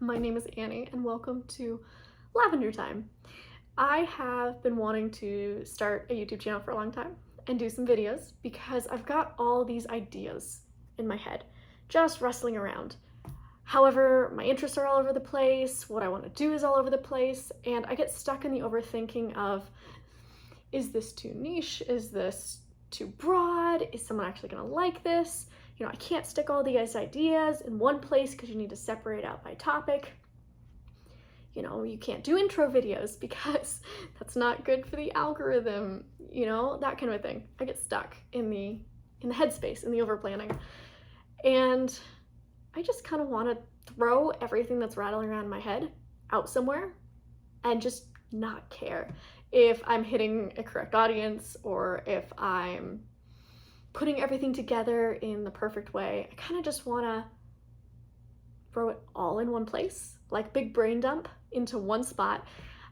my name is Annie and welcome to Lavender Thyme. I have been wanting to start a YouTube channel for a long time and do some videos because I've got all these ideas in my head, just wrestling around. However, my interests are all over the place, what I want to do is all over the place, and I get stuck in the overthinking of, is this too niche? Is this too broad? Is someone actually going to like this? I can't stick all these ideas in one place because you need to separate out by topic. You can't do intro videos because that's not good for the algorithm, that kind of a thing. I get stuck in the headspace, in the over planning. And I just kind of want to throw everything that's rattling around in my head out somewhere and just not care if I'm hitting a correct audience or if I'm putting everything together in the perfect way. I kind of just want to throw it all in one place, like big brain dump into one spot,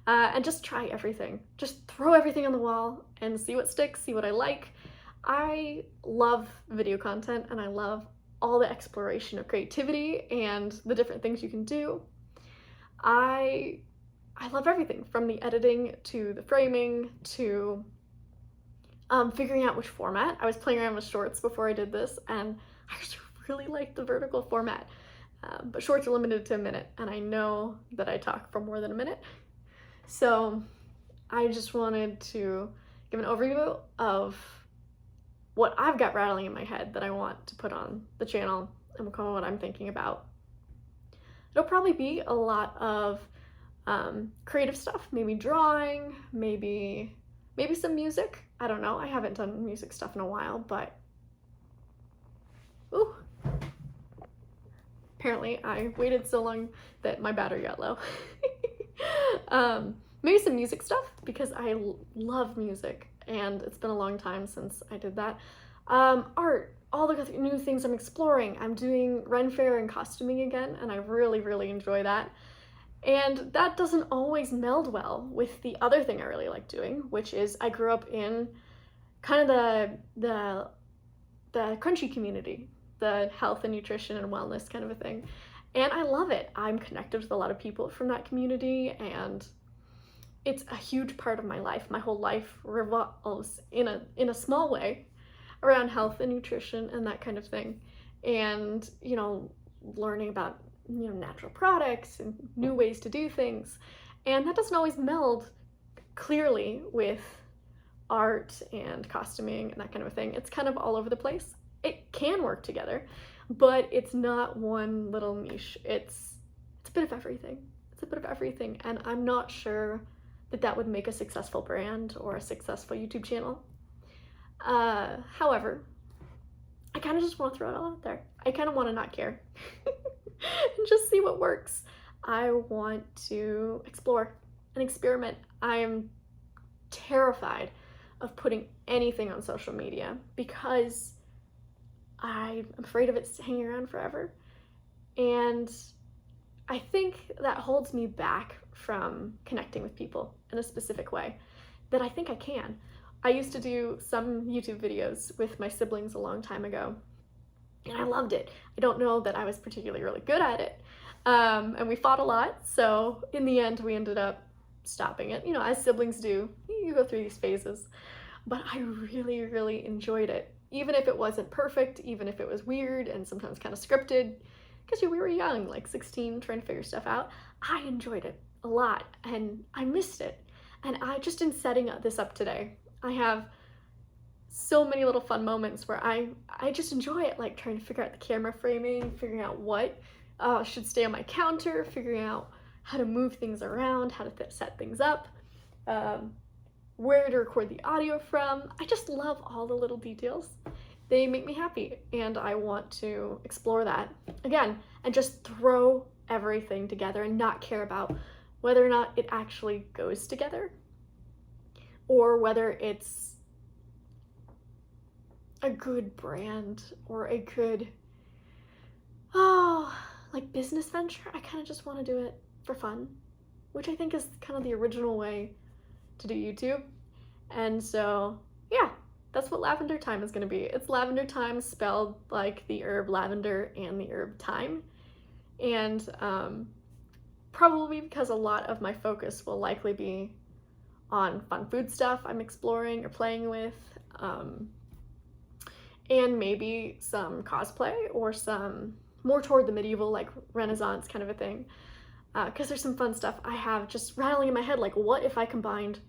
and just try everything. Just throw everything on the wall and see what sticks, see what I like. I love video content and I love all the exploration of creativity and the different things you can do. I love everything from the editing to the framing to figuring out which format. I was playing around with shorts before I did this and I just really like the vertical format, but shorts are limited to a minute and I know that I talk for more than a minute. So I just wanted to give an overview of what I've got rattling in my head that I want to put on the channel and what I'm thinking about. It'll probably be a lot of creative stuff, maybe drawing, maybe some music. I don't know, I haven't done music stuff in a while, but ooh, apparently I waited so long that my battery got low. Maybe some music stuff because I love music and it's been a long time since I did that. Art, all the new things I'm exploring. I'm doing Ren Fair and costuming again and I really enjoy that. And that doesn't always meld well with the other thing I really like doing, which is I grew up in kind of the crunchy community, the health and nutrition and wellness kind of a thing. And I love it. I'm connected with a lot of people from that community and it's a huge part of my life. My whole life revolves in a small way around health and nutrition and that kind of thing. And, learning about natural products and new ways to do things. And that doesn't always meld clearly with art and costuming and that kind of a thing. It's kind of all over the place. It can work together, but it's not one little niche. It's a bit of everything. It's a bit of everything. And I'm not sure that would make a successful brand or a successful YouTube channel. However, I kind of just want to throw it all out there. I kind of want to not care and just see what works. I want to explore and experiment. I'm terrified of putting anything on social media because I'm afraid of it hanging around forever. And I think that holds me back from connecting with people in a specific way that I think I can. I used to do some YouTube videos with my siblings a long time ago, and I loved it. I don't know that I was particularly really good at it, and we fought a lot, so in the end we ended up stopping it. As siblings do, you go through these phases, but I really enjoyed it. Even if it wasn't perfect, even if it was weird and sometimes kind of scripted, because we were young, like 16, trying to figure stuff out, I enjoyed it a lot, and I missed it. And I just, in setting this up today, I have so many little fun moments where I just enjoy it, like trying to figure out the camera framing, figuring out what should stay on my counter, figuring out how to move things around, how to set things up, where to record the audio from. I just love all the little details. They make me happy and I want to explore that again and just throw everything together and not care about whether or not it actually goes together or whether it's a good brand or a good, like business venture. I kind of just want to do it for fun, which I think is kind of the original way to do YouTube. And so, yeah, that's what Lavender Thyme is going to be. It's Lavender Thyme spelled like the herb lavender and the herb thyme. And probably because a lot of my focus will likely be on fun food stuff I'm exploring or playing with, and maybe some cosplay or some more toward the medieval, like Renaissance kind of a thing. Because there's some fun stuff I have just rattling in my head, like what if I combined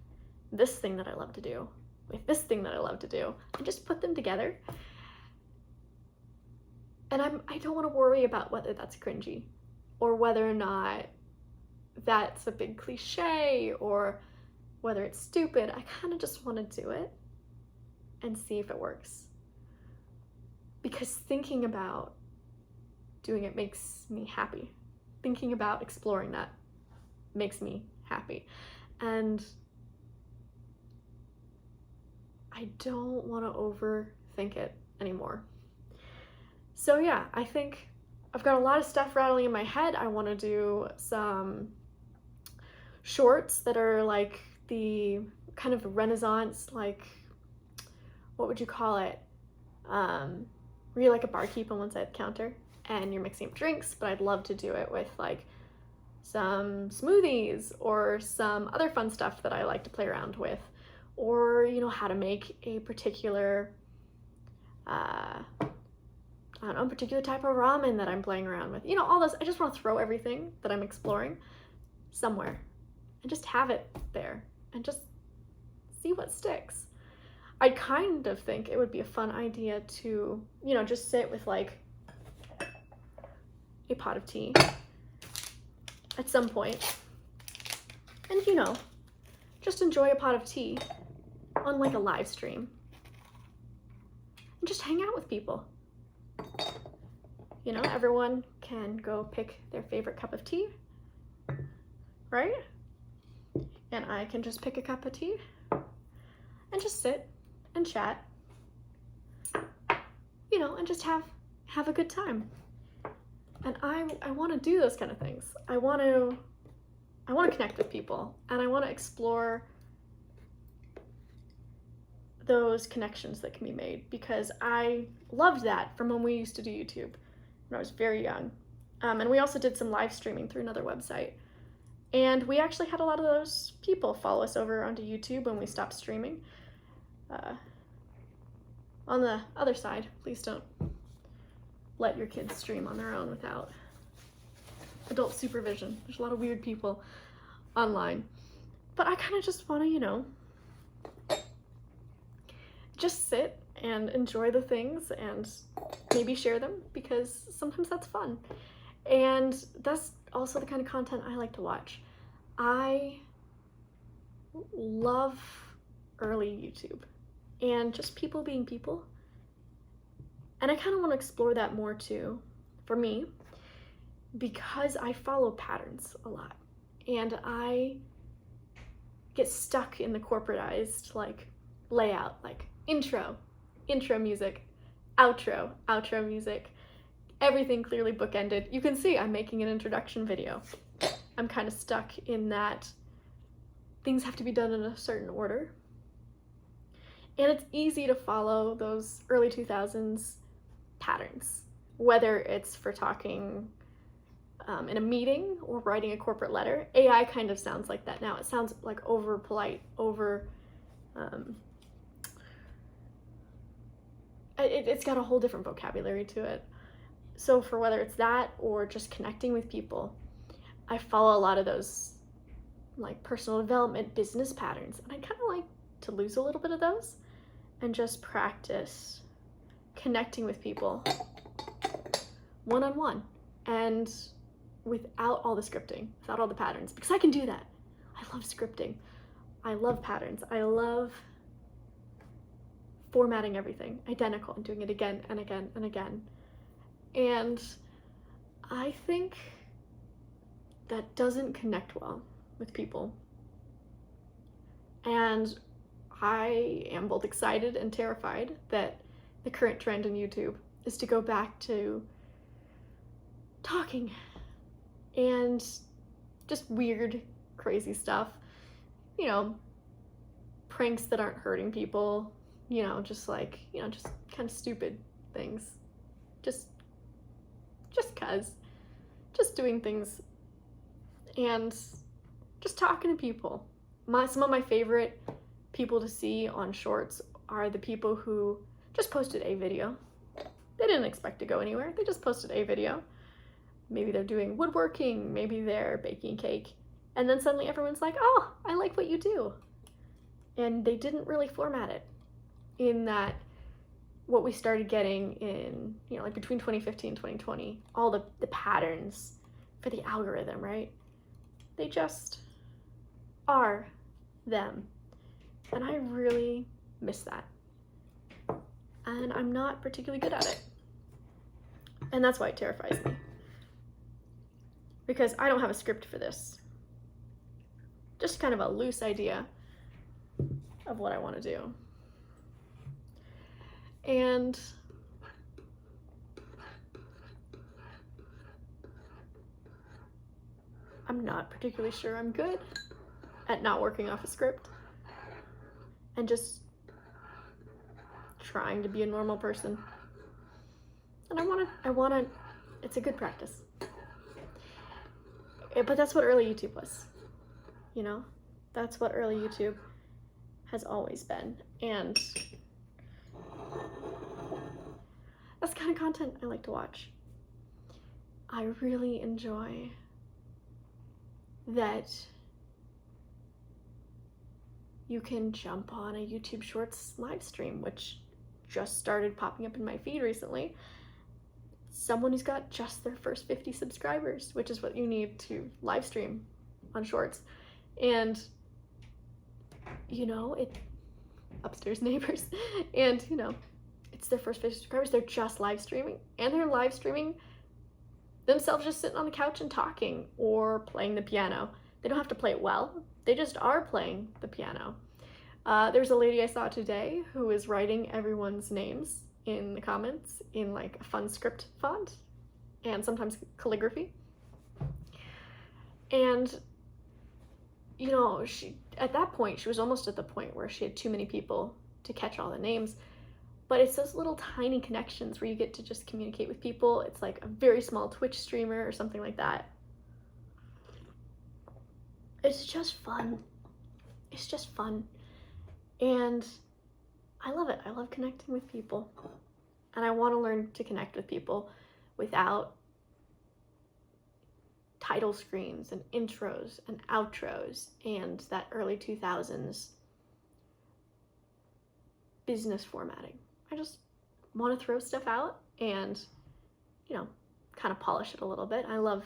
this thing that I love to do with this thing that I love to do and just put them together. And I don't want to worry about whether that's cringy or whether or not that's a big cliche or whether it's stupid. I kind of just want to do it and see if it works. Because thinking about doing it makes me happy. Thinking about exploring that makes me happy. And I don't want to overthink it anymore. So yeah, I think I've got a lot of stuff rattling in my head. I want to do some shorts that are like the kind of Renaissance, like, what would you call it? Where you're like a barkeep on one side of the counter and you're mixing up drinks, but I'd love to do it with like some smoothies or some other fun stuff that I like to play around with, or, you know, how to make a particular, I don't know, particular type of ramen that I'm playing around with. You know, all those. I just want to throw everything that I'm exploring somewhere and just have it there and just see what sticks. I kind of think it would be a fun idea to, you know, just sit with like a pot of tea at some point and, you know, just enjoy a pot of tea on like a live stream and just hang out with people. You know, everyone can go pick their favorite cup of tea, right? And I can just pick a cup of tea and just sit and chat, you know, and just have a good time. And I want to do those kind of things. I want to connect with people, and I want to explore those connections that can be made, because I loved that from when we used to do YouTube when I was very young. And we also did some live streaming through another website. And we actually had a lot of those people follow us over onto YouTube when we stopped streaming. On the other side, please don't let your kids stream on their own without adult supervision. There's a lot of weird people online. But I kind of just want to, you know, just sit and enjoy the things and maybe share them, because sometimes that's fun. And that's also the kind of content I like to watch. I love early YouTube and just people being people. And I kind of want to explore that more too, for me, because I follow patterns a lot. And I get stuck in the corporatized like layout, like intro music, outro music, everything clearly bookended. You can see I'm making an introduction video. I'm kind of stuck in that things have to be done in a certain order. And it's easy to follow those early 2000s patterns, whether it's for talking in a meeting or writing a corporate letter. AI kind of sounds like that now. It sounds like over polite, over it's got a whole different vocabulary to it. So for whether it's that or just connecting with people, I follow a lot of those like personal development, business patterns. And I kind of like to lose a little bit of those and just practice connecting with people one-on-one and without all the scripting, without all the patterns, because I can do that. I love scripting. I love patterns. I love formatting everything identical and doing it again and again and again. And I think that doesn't connect well with people. And I am both excited and terrified that the current trend in YouTube is to go back to talking and just weird, crazy stuff. You know, pranks that aren't hurting people, you know, just like, you know, just kind of stupid things. Just cuz. Just doing things and just talking to people. Some of my favorite people to see on shorts are the people who just posted a video. They didn't expect to go anywhere. They just posted a video. Maybe they're doing woodworking, maybe they're baking cake, and then suddenly everyone's like, oh, I like what you do. And they didn't really format it in that what we started getting in, like between 2015 and 2020, all the patterns for the algorithm, right? They just are them. And I really miss that. And I'm not particularly good at it. And that's why it terrifies me. Because I don't have a script for this. Just kind of a loose idea of what I want to do. And I'm not particularly sure I'm good at not working off a script and just trying to be a normal person. And I want to, it's a good practice. But that's what early YouTube was, That's what early YouTube has always been. And that's the kind of content I like to watch. I really enjoy that you can jump on a YouTube Shorts live stream, which just started popping up in my feed recently. Someone who's got just their first 50 subscribers, which is what you need to live stream on Shorts. And, it upstairs neighbors, and, it's their first 50 subscribers. They're just live streaming, and they're live streaming themselves just sitting on the couch and talking or playing the piano. They don't have to play it well. They just are playing the piano. There's a lady I saw today who is writing everyone's names in the comments in like a fun script font and sometimes calligraphy. And, she at that point, she was almost at the point where she had too many people to catch all the names. But it's those little tiny connections where you get to just communicate with people. It's like a very small Twitch streamer or something like that. It's just fun. It's just fun. And I love it. I love connecting with people. And I want to learn to connect with people without title screens and intros and outros and that early 2000s business formatting. I just want to throw stuff out and, kind of polish it a little bit. I love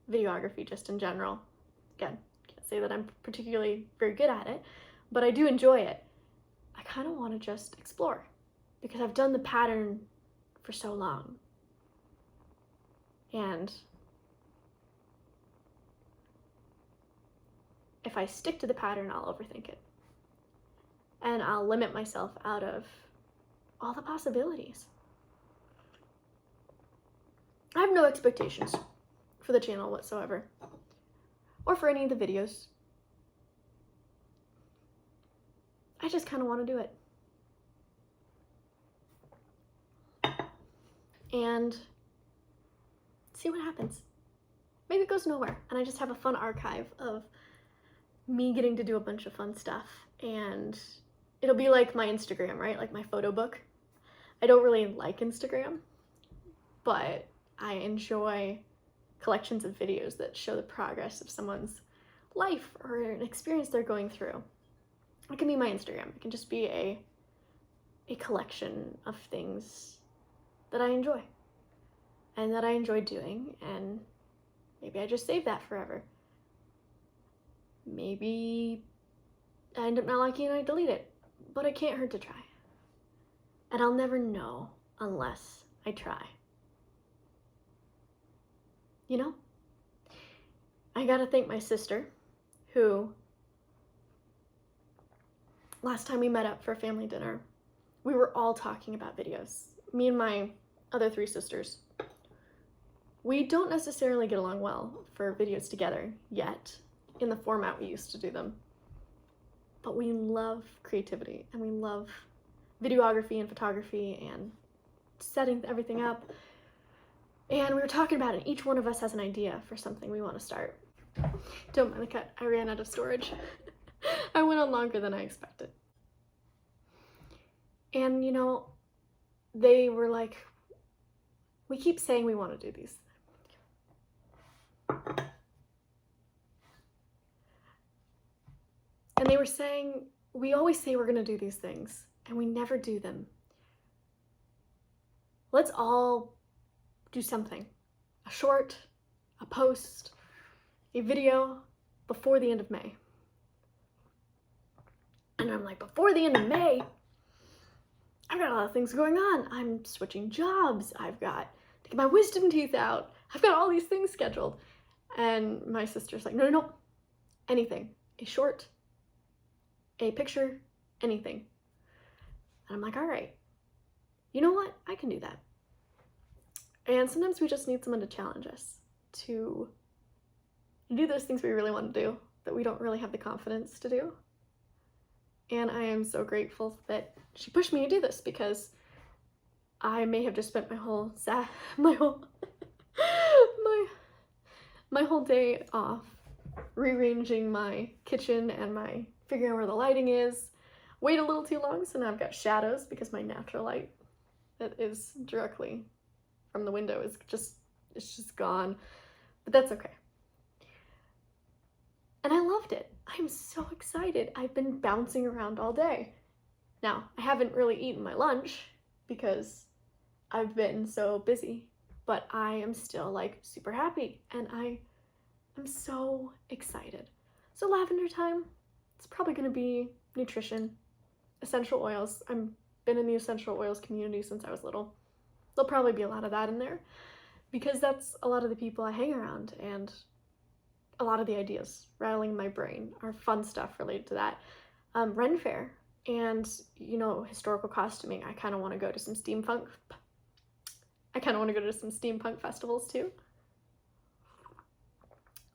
videography just in general. Again, can't say that I'm particularly very good at it, but I do enjoy it. I kind of want to just explore because I've done the pattern for so long. And if I stick to the pattern, I'll overthink it. And I'll limit myself out of all the possibilities. I have no expectations for the channel whatsoever, or for any of the videos. I just kind of want to do it. And see what happens. Maybe it goes nowhere, and I just have a fun archive of me getting to do a bunch of fun stuff, and it'll be like my Instagram, right? Like my photo book. I don't really like Instagram, but I enjoy collections of videos that show the progress of someone's life or an experience they're going through. It can be my Instagram. It can just be a collection of things that I enjoy and that I enjoy doing, and maybe I just save that forever. Maybe I end up not liking it and I delete it, but it can't hurt to try. And I'll never know unless I try. I gotta thank my sister, who, last time we met up for family dinner, we were all talking about videos. Me and my other 3 sisters. We don't necessarily get along well for videos together yet, in the format we used to do them. But we love creativity, and we love videography and photography and setting everything up. And we were talking about it. Each one of us has an idea for something we want to start. Don't mind the cut, I ran out of storage. I went on longer than I expected. And you know, they were like, we keep saying we want to do these. And they were saying, we always say we're going to do these things, and we never do them. Let's all do something. A short, a post, a video before the end of May. And I'm like, before the end of May? I've got a lot of things going on. I'm switching jobs. I've got to get my wisdom teeth out. I've got all these things scheduled. And my sister's like, no, anything. A short, a picture, anything. And I'm like, all right, you know what? I can do that. And sometimes we just need someone to challenge us to do those things we really want to do that we don't really have the confidence to do. And I am so grateful that she pushed me to do this, because I may have just spent my whole my whole day off rearranging my kitchen and my figuring out where the lighting is. Wait a little too long, so now I've got shadows because my natural light that is directly from the window is just gone. But that's okay. And I loved it. I'm so excited. I've been bouncing around all day. Now, I haven't really eaten my lunch because I've been so busy, but I am still like super happy, and I am so excited. So Lavender Thyme, it's probably gonna be nutrition, essential oils. I've been in the essential oils community since I was little. There'll probably be a lot of that in there because that's a lot of the people I hang around, and a lot of the ideas rattling in my brain are fun stuff related to that. Ren Fair and, you know, historical costuming. I kind of want to go to some steampunk festivals too.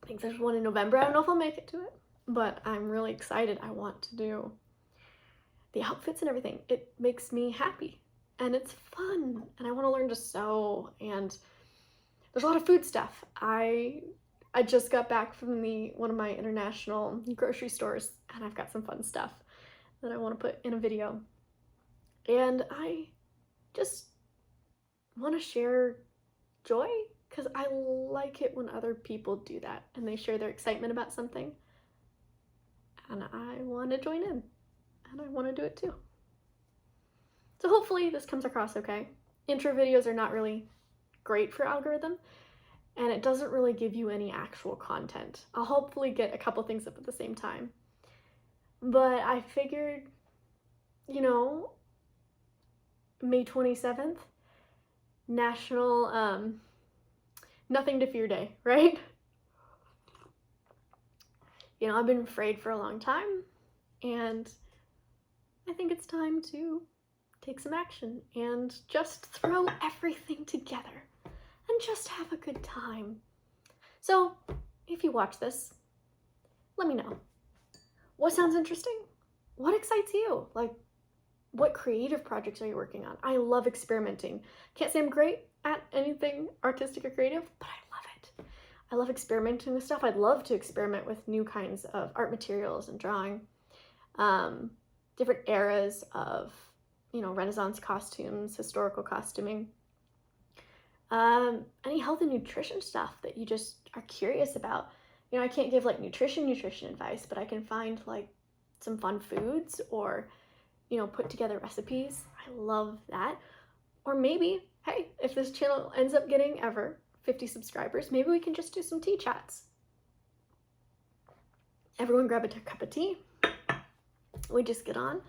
I think there's one in November. I don't know if I'll make it to it, but I'm really excited. I want to do the outfits and everything. It makes me happy and it's fun, and I want to learn to sew, and there's a lot of food stuff. I just got back from one of my international grocery stores, and I've got some fun stuff that I want to put in a video. And I just want to share joy, because I like it when other people do that and they share their excitement about something. And I want to join in, and I want to do it too. So hopefully this comes across okay. Intro videos are not really great for algorithm, and it doesn't really give you any actual content. I'll hopefully get a couple things up at the same time. But I figured, you know, May 27th, National Nothing to Fear Day, right? You know, I've been afraid for a long time, and I think it's time to take some action and just throw everything together and just have a good time. So, if you watch this, let me know. What sounds interesting? What excites you? Like, what creative projects are you working on? I love experimenting. Can't say I'm great at anything artistic or creative, but I love it. I love experimenting with stuff. I'd love to experiment with new kinds of art materials and drawing. Different eras of, you know, Renaissance costumes, historical costuming. Any health and nutrition stuff that you just are curious about. You know, I can't give like nutrition advice, but I can find like some fun foods, or, you know, put together recipes. I love that. Or maybe, hey, if this channel ends up getting ever 50 subscribers, maybe we can just do some tea chats. Everyone grab a cup of tea. We just get on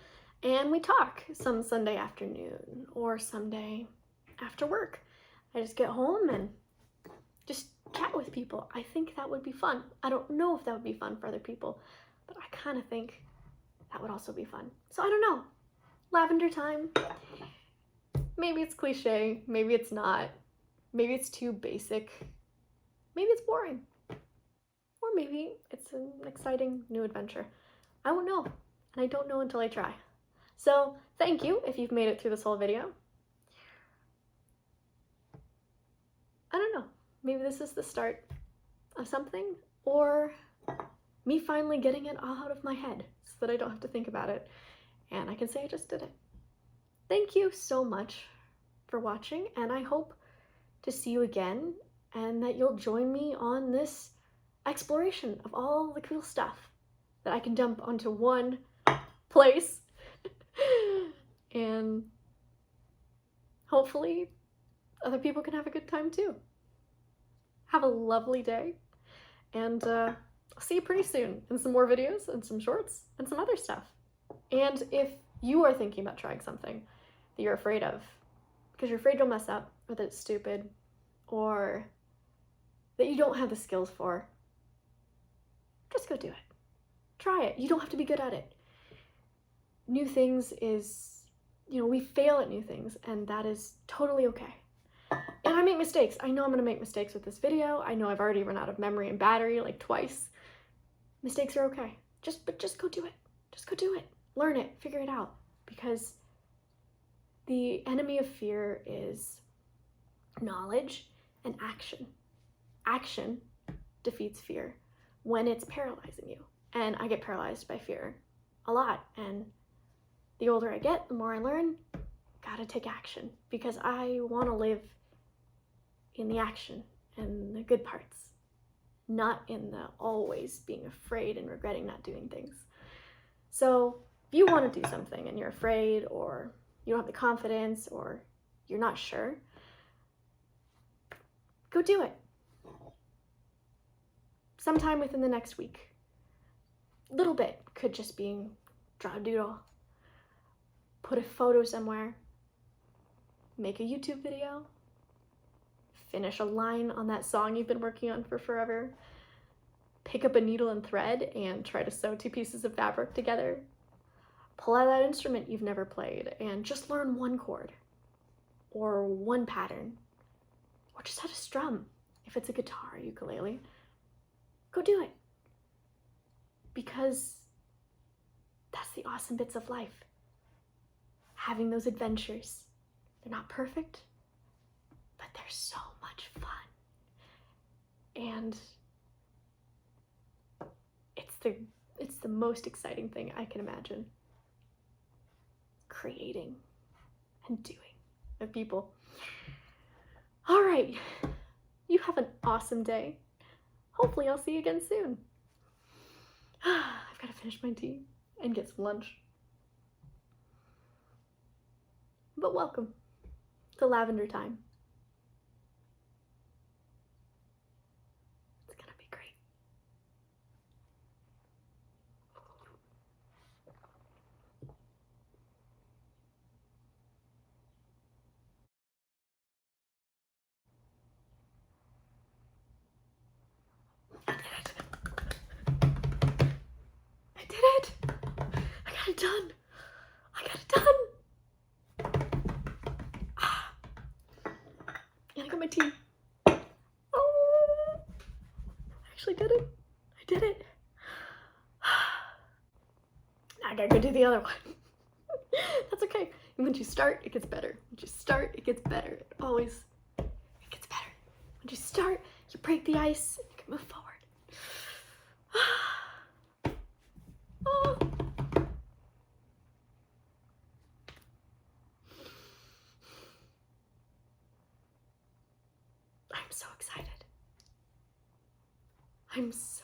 and we talk some Sunday afternoon or Sunday after work. I just get home and just chat with people. I think that would be fun. I don't know if that would be fun for other people, but I kind of think that would also be fun. So I don't know. Lavender Thyme. Maybe it's cliche. Maybe it's not. Maybe it's too basic. Maybe it's boring. Or maybe it's an exciting new adventure. I won't know. And I don't know until I try. So thank you if you've made it through this whole video. I don't know. Maybe this is the start of something. or me finally getting it all out of my head so that I don't have to think about it and I can say I just did it. Thank you so much for watching, and I hope to see you again and that you'll join me on this exploration of all the cool stuff that I can dump onto one place. And hopefully other people can have a good time too. Have a lovely day, and I'll see you pretty soon in some more videos and some shorts and some other stuff. And if you are thinking about trying something that you're afraid of, because you're afraid you'll mess up, or that it's stupid, or that you don't have the skills for, just go do it. Try it. You don't have to be good at it. New things is, we fail at new things, and that is totally okay. And I make mistakes. I know I'm gonna make mistakes with this video. I know I've already run out of memory and battery like twice. Mistakes are okay. Just go do it. Just go do it. Learn it, figure it out, because the enemy of fear is knowledge and action. Action defeats fear when it's paralyzing you. And I get paralyzed by fear a lot. And the older I get, the more I learn, gotta take action, because I wanna live in the action and the good parts, not in the always being afraid and regretting not doing things. So if you want to do something and you're afraid, or you don't have the confidence, or you're not sure, go do it. Sometime within the next week. Little bit. Could just be draw a doodle, put a photo somewhere, make a YouTube video, finish a line on that song you've been working on for forever, pick up a needle and thread and try to sew 2 pieces of fabric together, pull out that instrument you've never played and just learn 1 chord or 1 pattern, or just how to strum if it's a guitar or ukulele. Go do it, because that's the awesome bits of life. Having those adventures. They're not perfect, but they're so much fun. And it's the most exciting thing I can imagine. Creating and doing with people. All right, you have an awesome day. Hopefully I'll see you again soon. I've got to finish my tea and get some lunch. But welcome to Lavender Thyme. It's gonna be great. I did it! I got it done! I got it done! And I got my tea. Oh! I actually did it. I did it. Now I gotta go do the other one. That's okay. And once you start, it gets better. Once you start, it gets better. It gets better. Once you start, you break the ice, and you can move forward. Oh. I'm so excited. I'm so